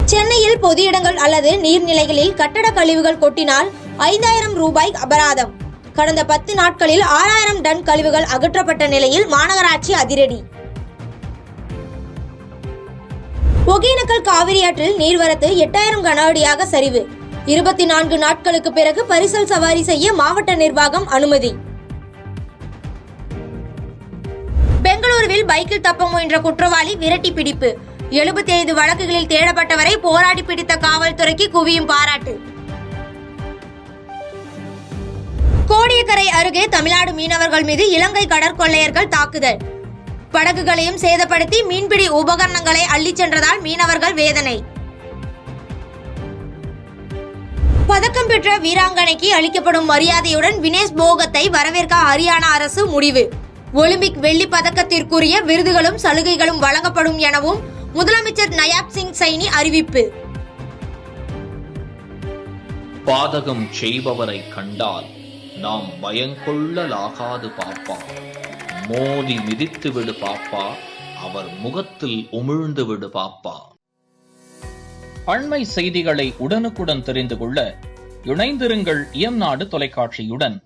சென்னையில் பொது இடங்கள் அல்லது நீர்நிலைகளில் கட்டட கழிவுகள் கொட்டினால் 5000 ரூபாய் அபராதம். கடந்த 10 நாட்களில் 6000 டன் கழிவுகள் அகற்றப்பட்ட நிலையில் மாநகராட்சி அதிரடி. ஒகேனக்கல் காவிரி ஆற்றில் நீர்வரத்து 8000 கன அடியாக சரிவு. 24 நாட்களுக்கு பிறகு பரிசல் சவாரி செய்ய மாவட்ட நிர்வாகம் அனுமதி. பெங்களூருவில் பைக்கில் தப்ப முயன்ற குற்றவாளி விரட்டி பிடிப்பு. 75 வழக்குகளில் தேடப்பட்டவரை போராடி பிடித்த காவல்துறைக்கு குவியும் பாராட்டு. கோடியக்கரை அருகே தமிழ்நாடு மீனவர்கள் மீது இலங்கை கடற்கொள்ளையர்கள் தாக்குதல். படகுகளையும் சேதப்படுத்தி மீன்பிடி உபகரணங்களை அள்ளிச் சென்றதால் மீனவர்கள் வேதனை. பதக்கம் பெற்ற வீராங்கனைக்கு அளிக்கப்படும் மரியாதையுடன் வினேஷ் போகத்தை வரவேற்க ஹரியானா அரசு முடிவு. ஒலிம்பிக் வெள்ளி பதக்கத்திற்குரிய விருதுகளும் சலுகைகளும் வழங்கப்படும் எனவும் முதலமைச்சர் நயாப் சிங் சைனி அறிவிப்பு. பாதகம் செய்பவரை கண்டால் நாம் பயங்கொள்ளலாகாது பாப்பா. மோதி மிதித்து விடு பாப்பா, அவர் முகத்தில் உமிழ்ந்து விடு பாப்பா. அண்மை செய்திகளை உடனுக்குடன் தெரிந்து கொள்ள இணைந்திருங்கள் இயம்நாடு தொலைக்காட்சியுடன்.